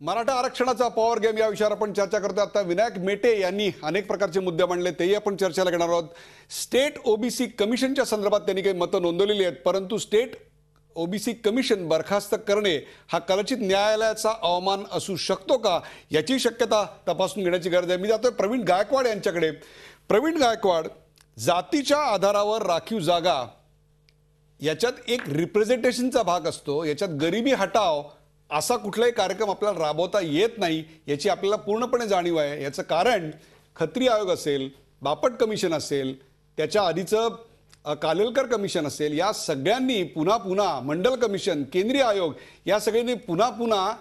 मराठा आरक्षणाचा power game या विषयावर आपण चर्चा करतो। आता विनायक मेटे यांनी अनेक प्रकारचे मुद्दे मांडले, तेही आपण चर्चेला घेणार आहोत। स्टेट ओबीसी कमिशनच्या संदर्भात त्यांनी काही मतं नोंदवलेली आहेत, परंतु स्टेट ओबीसी कमिशन बरखास्त करणे हा कदाचित न्यायालयाचा अवमान असू शकतो का, याची शक्यता तपासून घेण्याची गरज आहे। मी जातोय प्रवीण गायकवाड यांच्याकडे। प्रवीण गायकवाड, जातीच्या आधारावर राखीव जागा याच्यात एक रिप्रेझेंटेशनचा भाग असतो, याच्यात गरिबी हटाव असा कुठलाही कार्यक्रम आपल्याला राबवता येत नाही, याची आपल्याला पूर्णपणे जाणीव आहे। याचं कारण खत्री आयोग असेल, बापट कमिशन असेल, त्याच्या आधीचं कालेलकर कमिशन असेल, या सगळ्यांनी पुन्हा पुन्हा मंडल कमिशन, केंद्रीय आयोग या सगळ्यांनी पुन्हा पुन्हा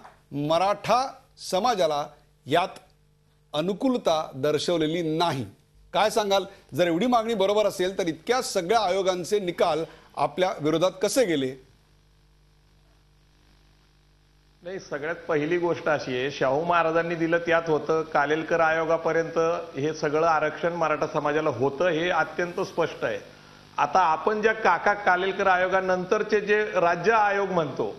मराठा समाजाला यात अनुकूलता दर्शवलेली नाही। काय सांगाल, जर एवढी मागणी बरोबर असेल तर इतक्या सगळ्या आयोगांचे निकाल आपल्या विरोधात कसे गेले? नाही, सगळ्यात पहिली गोष्ट अशी आहे, शाहू महाराजांनी दिलं त्यात होतं, कालेलकर आयोगापर्यंत हे सगळं आरक्षण मराठा समाजाला होतं, हे अत्यंत स्पष्ट आहे। आता आपण ज्या काका कालेलकर आयोगानंतरचे जे राज्य आयोग म्हणतो,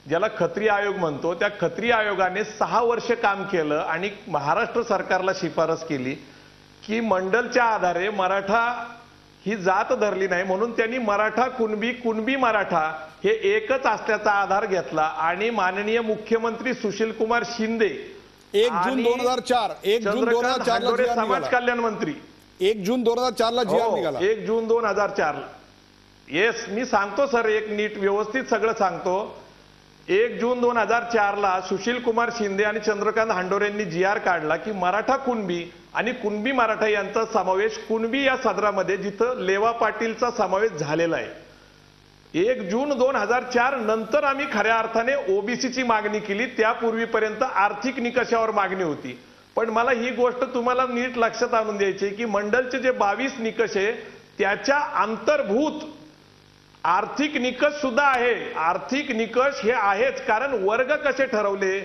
ज्याला खत्री आयोग म्हणतो, त्या खत्री आयोगाने 6 वर्ष काम केलं आणि महाराष्ट्र सरकारला शिफारस केली की मंडलच्या आधारे मराठा ही जात धरली नाही, म्हणून त्यांनी मराठा कुणबी, कुणबी मराठा हे एकच असल्याचा आधार घेतला आणि माननीय मुख्यमंत्री सुशीलकुमार शिंदे 1 जून 2004 ला समाज कल्याण मंत्री 1 जून 2004 ला जी आर निघाला। 1 जून 2004 येस, मी सांगतो सर, एक नीट व्यवस्थित सगळं सांगतो। 1 जून 2004 ला सुशील कुमार शिंदे आणि चंद्रकांत हांडोरेंनी जी आर काढला की मराठा कुणबी आणि कुणबी मराठा यांचा समावेश कुणबी या सदरामध्ये, जिथं लेवा पाटीलचा समावेश झालेला आहे। 1 जून 2004 नंतर आम्ही खऱ्या अर्थाने ओबीसीची मागणी केली, त्यापूर्वीपर्यंत आर्थिक निकषावर मागणी होती। पण मला ही गोष्ट तुम्हाला नीट लक्षात आणून द्यायची की मंडलचे जे 22 निकष आहे त्याच्या अंतर्भूत आर्थिक निकष सुद्धा आहे। आर्थिक निकष हे आहेच, कारण वर्ग कसे ठरवले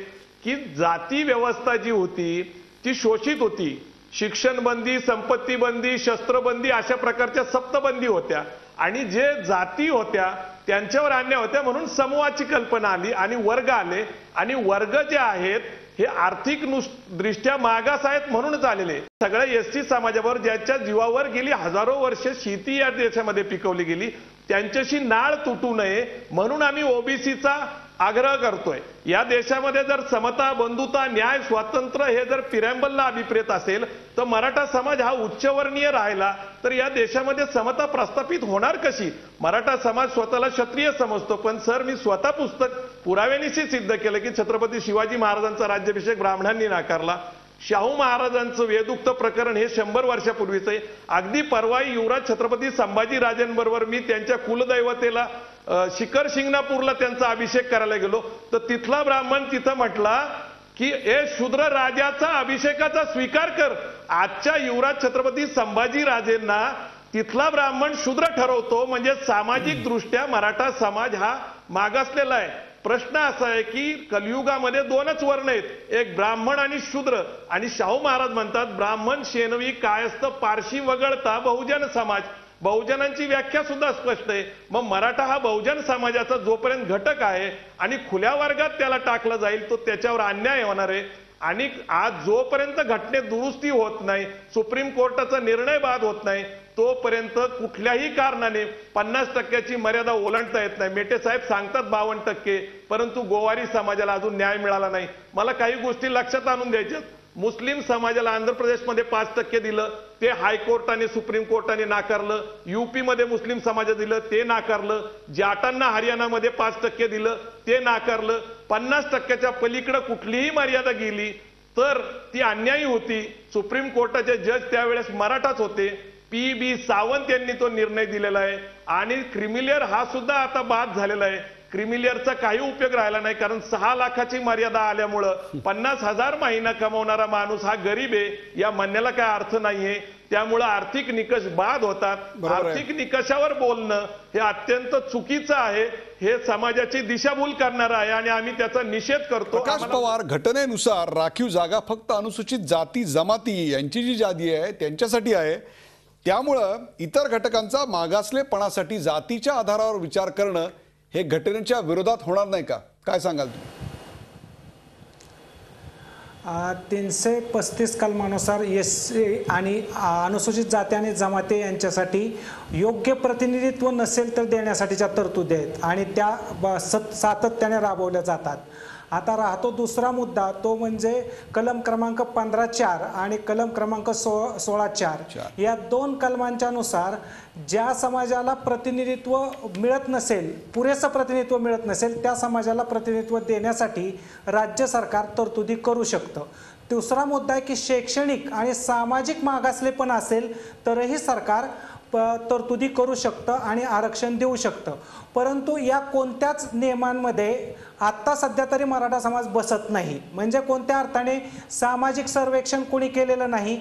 की जाती व्यवस्था जी होती ती शोषित होती, शिक्षण बंदी, संपत्ती बंदी, शस्त्रबंदी अशा प्रकारच्या सप्तबंदी होत्या आणि जे जाती होत्या त्यांच्यावर अन्याय होत्या, म्हणून समूहाची कल्पना आली आणि वर्ग आले आणि वर्ग जे आहेत हे आर्थिक दृष्ट्या मागास आहेत म्हणूनच आलेले। सगळ्या एसटी समाजावर ज्याच्या जीवावर गेली हजारो वर्ष शेती या देशामध्ये पिकवली गेली त्यांच्याशी नाळ तुटू नये म्हणून आम्ही ओबीसीचा आग्रह करतोय। या देशामध्ये जर समता, बंधुता, न्याय, स्वातंत्र्य हे जर पिरॅम्बलला अभिप्रेत असेल तर मराठा समाज हा उच्चवर्णीय राहिला तर या देशामध्ये समता प्रस्थापित होणार कशी? मराठा समाज स्वतःला क्षत्रिय समजतो, पण सर मी स्वतः पुस्तक पुराव्यानिशी सिद्ध केलं की छत्रपती शिवाजी महाराजांचा राज्याभिषेक ब्राह्मणांनी नाकारला। शाहू महाराजांचं वेदुक्त प्रकरण हे 100 वर्षापूर्वीच आहे। अगदी परवाई युवराज छत्रपती संभाजी राजेंबरोबर मी त्यांच्या कुलदैवतेला शिखर शिंगणापूरला त्यांचा अभिषेक करायला गेलो तर तिथला ब्राह्मण तिथं म्हटला की ए शूद्र राजाचा अभिषेकाचा स्वीकार कर। आजच्या युवराज छत्रपती संभाजी राजेंना तिथला ब्राह्मण शूद्र ठरवतो, म्हणजे सामाजिक दृष्ट्या मराठा समाज हा मागासलेला आहे। प्रश्न असा आहे की कलियुगामध्ये 2च वर्ण आहेत, एक ब्राह्मण आणि शूद्र, आणि शाहू महाराज म्हणतात ब्राह्मण शेनवी कायस्थ पारशी वगळता बहुजन समाज। बहुजनांची व्याख्या सुद्धा स्पष्ट आहे। मग मराठा हा बहुजन समाजाचा जोपर्यंत घटक आहे आणि खुल्या वर्गात त्याला टाकलं जाईल तो त्याच्यावर अन्याय होणार आहे। आणि आज जोपर्यंत घटनेत दुरुस्ती होत नाही, सुप्रीम कोर्टाचा निर्णय बाद होत नाही, तोपर्यंत कुठल्याही कारणाने 50% मर्यादा ओलांडता येत नाही। मेटे साहेब सांगतात 52%, परंतु गोवारी समाजाला अजून न्याय मिळाला नाही। मला काही गोष्टी लक्षात आणून द्यायच्यात। मुस्लिम समाजाला आंध्र प्रदेशमध्ये 5% दिलं, ते हायकोर्टाने, सुप्रीम कोर्टाने नाकारलं। यूपी मध्ये मुस्लिम समाजाला दिलं, ते नाकारलं। जाटांना हरियाणामध्ये 5% दिलं, ते नाकारलं। 50%च्या पलीकडे कुठलीही मर्यादा गेली तर ती अन्यायी होती। सुप्रीम कोर्टाचे जज त्यावेळेस मराठाच होते, पी.बी. सावंत यांनी तो निर्णय दिलेला आहे। आणि क्रिमिलेअर हा सुद्धा आता बाद झालेला आहे। क्रिमिलेअरचा काही उपयोग राहिला नाही, कारण 6 लाखाची मर्यादा आल्यामुळं 50,000 महिना कमवणारा माणूस हा गरीब आहे या म्हणण्याला काय अर्थ नाहीये। त्यामुळे आर्थिक निकष बाद होतात। आर्थिक निकषावर बोलणं हे अत्यंत चुकीचं आहे, हे समाजाची दिशाभूल करणार आहे आणि आम्ही त्याचा निषेध करतो। प्रकाश पवार, घटनेनुसार राखीव जागा फक्त अनुसूचित जाती जमाती यांची जी यादी आहे त्यांच्यासाठी आहे, त्यामुळं इतर घटकांचा मागासलेपणासाठी जातीच्या आधारावर विचार करणं हे घटनेच्या विरोधात होणार नाही का? काय सांगाल तुम्ही? 335 कलमानुसार SC आणि अनुसूचित जाती आणि जमाती यांच्यासाठी योग्य प्रतिनिधित्व नसेल तर देण्यासाठीच्या तरतुदी आहेत आणि त्या सातत्याने राबवल्या जातात. आता राहतो दुसरा मुद्दा, तो म्हणजे कलम क्रमांक 15(4) आणि कलम क्रमांक 16(4) या दोन कलमांच्या नुसार ज्या समाजाला प्रतिनिधित्व मिळत नसेल, पुरेसं प्रतिनिधित्व मिळत नसेल, त्या समाजाला प्रतिनिधित्व देण्यासाठी राज्य सरकार तरतुदी करू शकतं. दुसरा मुद्दा आहे की शैक्षणिक आणि सामाजिक मागासलेपण असेल तरही सरकार तरतुदी करू शकतं आणि आरक्षण देऊ शकतं. परंतु या कोणत्याच नियमांमध्ये आत्ता सध्या तरी मराठा समाज बसत नाही. म्हणजे कोणत्या अर्थाने सामाजिक सर्वेक्षण कोणी केलेलं नाही,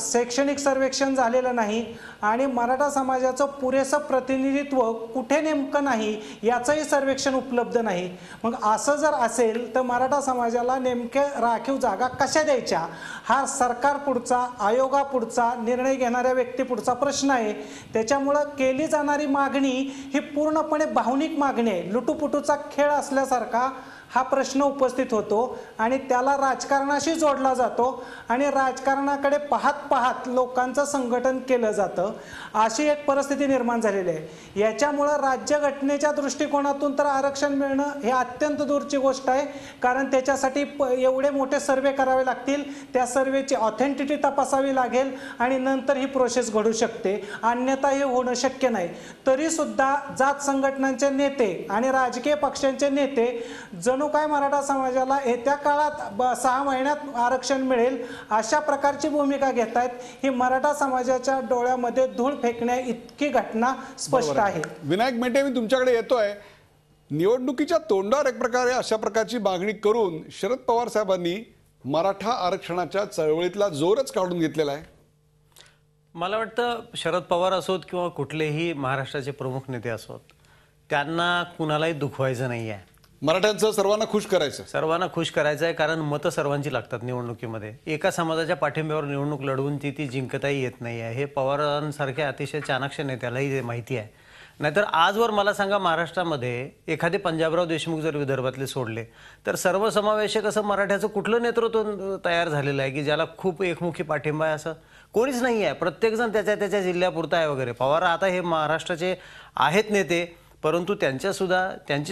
शैक्षणिक सर्वेक्षण झालेलं नाही आणि मराठा समाजाचं पुरेसं प्रतिनिधित्व कुठे नेमकं नाही याचंही सर्वेक्षण उपलब्ध नाही. मग असं जर असेल तर मराठा समाजाला नेमक्या राखीव जागा कशा द्यायच्या हा सरकार पुढचा, आयोगापुढचा, निर्णय घेणाऱ्या व्यक्तीपुढचा प्रश्न आहे. त्याच्यामुळं केली जाणारी मागणी ही पूर्णपणे भावनिक मागणी आहे, लुटूपुटूचा खेळ असल्यासारखा हा प्रश्न उपस्थित होतो आणि त्याला राजकारणाशी जोडला जातो आणि राजकारणाकडे पाहत पाहत लोकांचं संघटन केलं जातं. अशी एक परिस्थिती निर्माण झालेली आहे. याच्यामुळं राज्यघटनेच्या दृष्टिकोनातून तर आरक्षण मिळणं हे अत्यंत दूरची गोष्ट आहे, कारण त्याच्यासाठी एवढे मोठे सर्वे करावे लागतील, त्या सर्वेची ऑथेंटिटी तपासावी लागेल आणि नंतर ही प्रोसेस घडू शकते, अन्यथा हे होणं शक्य नाही. तरीसुद्धा जात संघटनांचे नेते आणि राजकीय पक्षांचे नेते जणू काय मराठा समाजाला येत्या काळात 6 महिन्यात आरक्षण मिळेल अशा प्रकारची भूमिका घेत आहेत. ही मराठा समाजाच्या डोळ्यामध्ये धूळ फेकण्या इतकी घटना स्पष्ट आहे. विनायक मेटे, मी तुमच्याकडे येतोय. निवडणुकीच्या तोंडावर एक प्रकारे अशा प्रकारची मागणी करून शरद पवार साहेबांनी मराठा आरक्षणाच्या चळवळीतला जोरच काढून घेतलेला आहे. मला वाटतं शरद पवार असोत किंवा कुठलेही महाराष्ट्राचे प्रमुख नेते असोत, त्यांना कुणालाही दुखवायचं नाही आहे. मराठ्यांचं सर्वांना खुश करायचं, सर्वांना खुश करायचं आहे, कारण मतं सर्वांची लागतात निवडणुकीमध्ये. एका समाजाच्या पाठिंब्यावर निवडणूक लढवून ती जिंकताही येत नाही आहे. हे पवारांसारख्या अतिशय चाणाक्ष नेत्यालाही माहिती आहे. नाहीतर आजवर मला सांगा, महाराष्ट्रामध्ये एखादे पंजाबराव देशमुख जर विदर्भातले सोडले तर सर्वसमावेशक असं मराठ्याचं कुठलं नेतृत्व तयार झालेलं आहे की ज्याला खूप एकमुखी पाठिंबा आहे असं कोणीच नाही आहे. प्रत्येकजण त्याच्या जिल्ह्यापुरता आहे वगैरे. पवार आता हे महाराष्ट्राचे आहेत नेते, परंतु त्यांची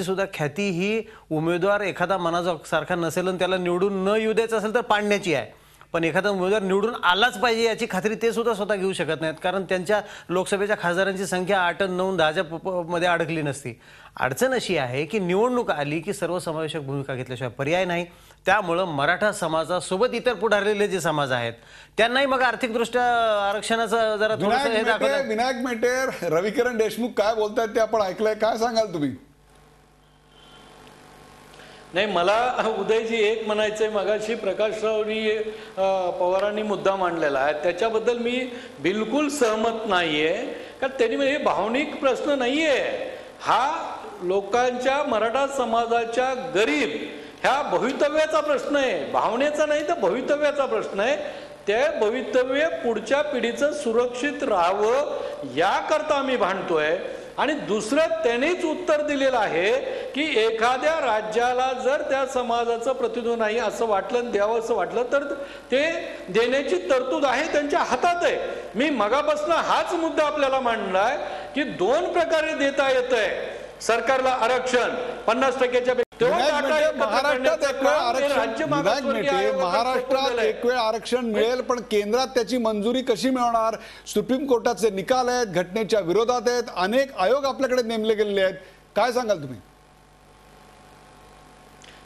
सुद्धा ख्याती ही उमेदवार एखादा मनासारखा नसेल आणि त्याला निवडून न येऊ द्यायचं असेल तर पाडण्याची आहे. पण एखादा उमेदवार निवडून आलाच पाहिजे याची खात्री ते सुद्धा स्वतः घेऊ शकत नाहीत, कारण त्यांच्या लोकसभेच्या खासदारांची संख्या 8, 9, 10च्या मध्ये अडकली नसती. अडचण अशी आहे की निवडणूक आली की सर्वसमावेशक भूमिका घेतल्याशिवाय पर्याय नाही. त्यामुळं मराठा समाजासोबत इतर पुढारलेले जे समाज आहेत त्यांनाही मग आर्थिकदृष्ट्या आरक्षणाचं जरा थोडंसं हे दाखवलं. विनायक मेटे, रविकिरण देशमुख काय बोलतायत ते आपण ऐकलंय, काय सांगाल तुम्ही? नाही, मला उदयजी एक म्हणायचंय, मगाशी प्रकाशरावनी पवारांनी मुद्दा मांडलेला आहे त्याच्याबद्दल मी बिलकुल सहमत नाहीये. कारण त्यांनी हे भावनिक प्रश्न नाहीये, हा लोकांच्या, मराठा समाजाच्या गरीब ह्या भवितव्याचा प्रश्न आहे. भावनेचा नाही तर भवितव्याचा प्रश्न आहे. ते भवितव्य पुढच्या पिढीचं सुरक्षित राहावं याकरता आम्ही भांडतोय. आणि दुसरं त्यांनीच उत्तर दिलेलं आहे की एखाद्या राज्याला जर त्या समाजाचं प्रतिनिधित्व नाही असं वाटलं, द्यावं असं वाटलं तर ते देण्याची तरतूद आहे, त्यांच्या हातात आहे. मी मगापासून हाच मुद्दा आपल्याला मांडलाय की 2 प्रकारे देता येतंय सरकारला आरक्षण 50%च्या महाराष्ट्रात एक वेळ आरक्षण मिळेल, पण केंद्रात त्याची मंजुरी कशी मिळणार? सुप्रीम कोर्टाचे निकाल आहेत, घटनेच्या विरोधात आहेत, अनेक आयोग आपल्याकडे नेमले गेलेले आहेत. काय सांगाल तुम्ही?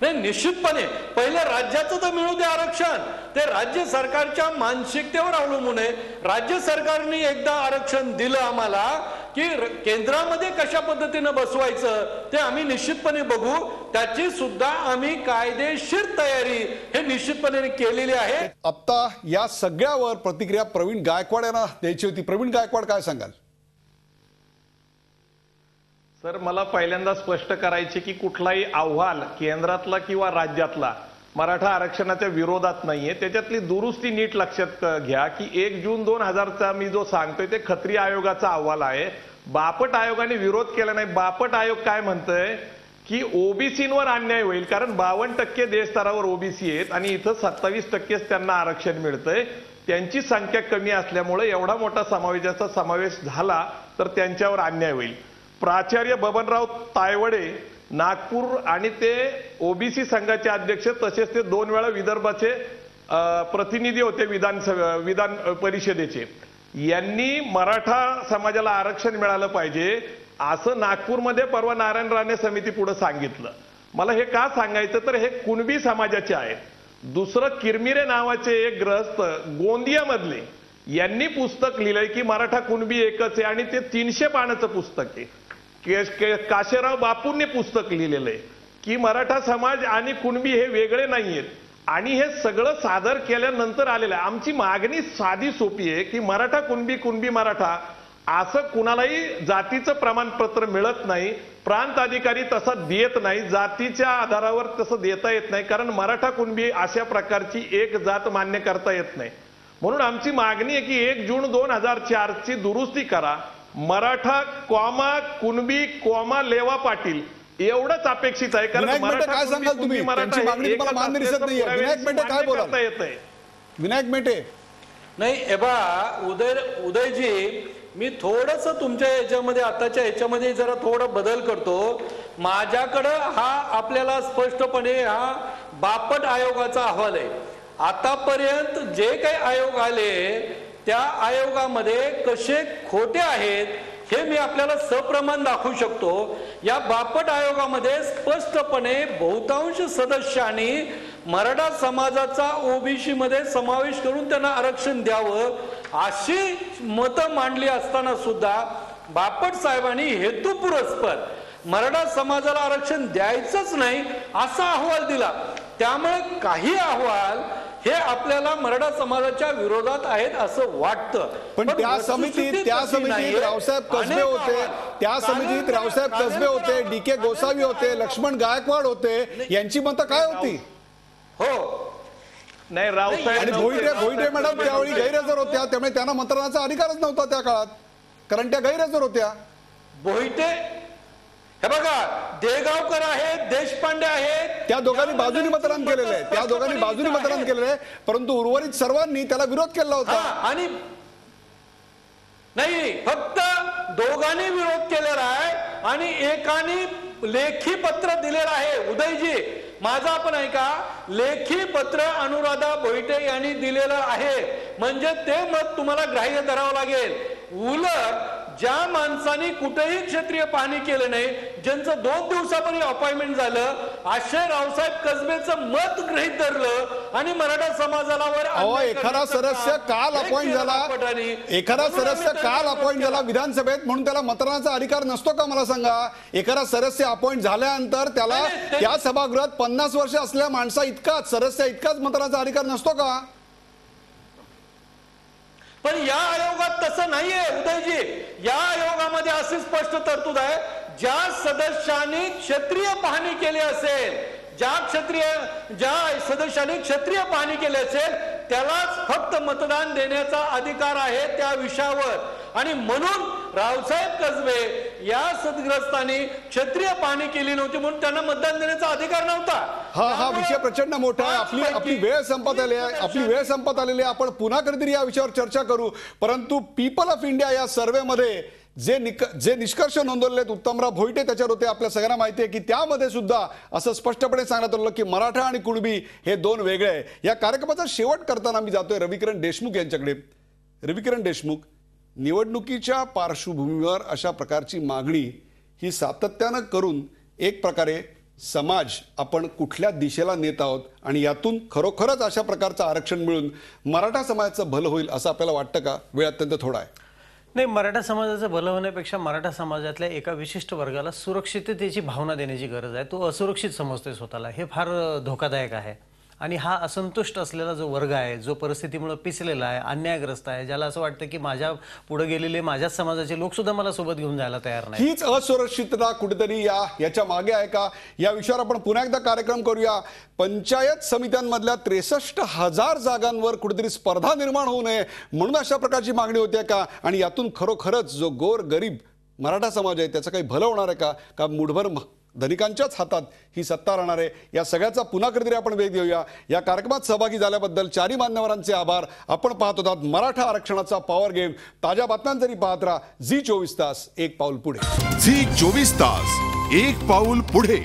नाही, निश्चितपणे पहिले राज्याचं तर मिळू दे आरक्षण. ते राज्य सरकारच्या मानसिकतेवर अवलंबून आहे. राज्य सरकारने एकदा आरक्षण दिलं आम्हाला की केंद्रामध्ये कशा पद्धतीनं बसवायचं ते आम्ही निश्चितपणे बघू. त्याची सुद्धा आम्ही कायदेशीर तयारी हे निश्चितपणे केलेली आहे. आता या सगळ्यावर प्रतिक्रिया प्रवीण गायकवाड यांना द्यायची होती. प्रवीण गायकवाड, काय सांगाल? सर, मला पहिल्यांदा स्पष्ट करायचे की कुठलाही अहवाल केंद्रातला किंवा राज्यातला मराठा आरक्षणाच्या विरोधात नाहीये. त्याच्यातली दुरुस्ती नीट लक्षात घ्या की 1 जून 2000चा मी जो सांगतोय ते खत्री आयोगाचा अहवाल आहे. बापट आयोगाने विरोध केला नाही. बापट आयोग काय म्हणतोय की ओबीसींवर अन्याय होईल, कारण 52% देश स्तरावर ओबीसी आहेत आणि इथं 27%च त्यांना आरक्षण मिळतंय. त्यांची संख्या कमी असल्यामुळे एवढा मोठा समावेशाचा समावेश झाला तर त्यांच्यावर अन्याय होईल. प्राचार्य बबनराव तायवडे नागपूर आणि ते ओबीसी संघाचे अध्यक्ष, तसेच ते 2 वेळा विदर्भाचे प्रतिनिधी होते विधान परिषदेचे. यांनी मराठा समाजाला आरक्षण मिळालं पाहिजे असं नागपूरमध्ये परवा नारायण राणे समिती पुढे सांगितलं. मला हे का सांगायचं तर हे कुणबी समाजाचे आहेत. दुसरं किरमिरे नावाचे एक ग्रहस्थ गोंदियामधले, यांनी पुस्तक लिहिलंय की मराठा कुणबी एकच आहे आणि ते 300 पानाचं पुस्तक आहे. काशेराव बापूंनी पुस्तक लिहिलेलं आहे की मराठा समाज आणि कुणबी हे वेगळे नाहीयेत. आणि हे सगळं सादर केल्यानंतर आलेलं आहे. आमची मागणी साधी सोपी आहे की मराठा कुणबी, कुणबी मराठा असं कुणालाही जातीचं प्रमाणपत्र मिळत नाही. प्रांत अधिकारी तसा देत नाही, जातीच्या आधारावर तसं देता येत नाही, कारण मराठा कुणबी अशा प्रकारची एक जात मान्य करता येत नाही. म्हणून आमची मागणी आहे की 1 जून 2004 ची दुरुस्ती करा. मराठा कॉमा कुणबी कॉमा लेवा पाटील एवढंच अपेक्षित आहे. कारण विनायक मेटे काय सांगाल तुम्ही? त्यांची मागणी तुम्हाला मान्य दिसत नाहीये. विनायक मेटे काय बोलाल? विनायक मेटे. नाही उदयजी, मी थोडस तुमच्या याच्यामध्ये आताच्या ह्याच्यामध्ये जरा थोडा बदल करतो. माझ्याकडं हा आपल्याला स्पष्टपणे हा बापट आयोगाचा अहवाल आहे. आतापर्यंत जे काही आयोग आले त्या आयोगामध्ये कसे खोटे आहेत हे मी आपल्याला सप्रमाण दाखवू शकतो. या बापट आयोगामध्ये स्पष्टपणे बहुतांश सदस्यांनी मराठा समाजाचा ओबीसी मध्ये समावेश करून त्यांना आरक्षण द्यावं अशी मतं मांडली असताना सुद्धा बापट साहेबांनी हेतुपुरस्पर मराठा समाजाला आरक्षण द्यायचंच नाही असा अहवाल दिला. त्यामुळे काही अहवाल हे आपल्याला मराठा समाजाच्या विरोधात आहेत असं वाटतं. पण त्या समितीत रावसाहेब कसबे होते, त्या समितीत रावसाहेब कसबे होते, DK गोसावी होते, लक्ष्मण गायकवाड होते. यांची मतं काय होती? हो नाही, रावसाहेब आणि भोईटे मॅडम त्यावेळी गैरहजर होत्या, त्यामुळे त्यांना मतदानाचा अधिकारच नव्हता त्या काळात, कारण त्या गैरहजर होत्या. भोईटे हे बघा, देगावकर आहेत, देशपांडे आहेत, त्या दोघांनी बाजूनी मतदान केलेलं आहे, त्या दोघांनी बाजूनी मतदान केलेलं आहे, परंतु उर्वरित सर्वांनी त्याला विरोध केला होता. आणि नाही, फक्त दोघांनी विरोध केलेला आहे आणि एकाने लेखी पत्र दिलेलं आहे. उदयजी माझा पण ऐका, लेखी पत्र अनुराधा भोईटे यांनी दिलेलं आहे, म्हणजे ते मत तुम्हाला ग्राह्य धरावं लागेल. उलट ज्या माणसांनी कुठेही क्षेत्रीय पाहणी केलं नाही, ज्यांचं 2 दिवसापूर्वी अपॉइंटमेंट झालं, असे रावसाहेब कसबेचं मत गृहीत धरलं आणि मराठा समाजाला एखादा सदस्य काल अपॉइंट झाला विधानसभेत म्हणून त्याला मतदानाचा अधिकार नसतो का? मला सांगा, एखादा सदस्य अपॉइंट झाल्यानंतर त्याला त्या सभागृहात 50 वर्ष असलेल्या माणसा इतकाच सदस्य इतकाच मतदानाचा अधिकार नसतो का? पण या आयोगात तसं नाहीये उदयजी. या आयोगामध्ये अशी स्पष्ट तरतूद आहे, ज्या सदस्यांनी क्षत्रिय पाहणी केली असेल, ज्या सदस्यांनी क्षत्रिय पाहणी केली असेल त्यालाच फक्त मतदान देण्याचा अधिकार आहे त्या विषयावर. आणि म्हणून रावसाहेब कसबे या सदग्रस्तांनी क्षत्रिय पाहणी केली नव्हती म्हणून त्यांना मतदान देण्याचा अधिकार नव्हता. हा विषय प्रचंड मोठा आहे. आपली वेळ संपत आलेली आहे. आपण पुन्हा कधीतरी या विषयावर चर्चा करू. परंतु पीपल ऑफ इंडिया या सर्व्हेमध्ये जे निष्कर्ष नोंदवले आहेत, उत्तमराव भोईटे त्याच्यावर होते. आपल्या सगळ्यांना माहिती आहे की त्यामध्ये सुद्धा असं स्पष्टपणे सांगण्यात आलं की मराठा आणि कुणबी हे 2 वेगळे आहे. या कार्यक्रमाचा शेवट करताना मी जातोय रविकिरण देशमुख यांच्याकडे. रविकिरण देशमुख, निवडणुकीच्या पार्श्वभूमीवर अशा प्रकारची मागणी ही सातत्यानं करून एक प्रकारे समाज आपण कुठल्या दिशेला नेत आहोत आणि यातून खरोखरच अशा प्रकारचं आरक्षण मिळून मराठा समाजाचं भलं होईल असं आपल्याला वाटतं का? वेळ अत्यंत थोडा आहे. नाही, मराठा समाजाचं भलं होण्यापेक्षा मराठा समाजातल्या एका विशिष्ट वर्गाला सुरक्षिततेची भावना देण्याची गरज आहे. तो असुरक्षित समजतोय स्वतःला, हे फार धोकादायक आहे. आणि हा असंतुष्ट असलेला जो वर्ग आहे, जो परिस्थितीमुळे पिसलेला आहे, अन्यायग्रस्त आहे, ज्याला असं वाटतं की माझ्या पुढे गेलेले माझ्याच समाजाचे लोक सुद्धा मला सोबत घेऊन जायला तयार नाही. हीच असुरक्षितता कुठेतरी याच्या मागे आहे का? या विषयावर आपण पुन्हा एकदा कार्यक्रम करूया. पंचायत समित्यांमधल्या 63,000 जागांवर कुठेतरी स्पर्धा निर्माण होऊ नये म्हणून अशा प्रकारची मागणी होते का? आणि यातून खरोखरच जो गोर गरीब मराठा समाज आहे त्याचं काही भलं होणार आहे का? का मुठभर धनिकांच्याच हातात ही सत्ता राहणार आहे. या सगळ्याचा पुन्हा कधीतरी आपण वेध घेऊया. या कार्यक्रमात सहभागी झाल्याबद्दल चारही मान्यवरांचे आभार. आपण पाहत होतात मराठा आरक्षणाचा पॉवर गेम. ताज्या बातम्यांसाठी पाहत राहा झी 24 तास, एक पाऊल पुढे. झी 24 तास, एक पाऊल पुढे.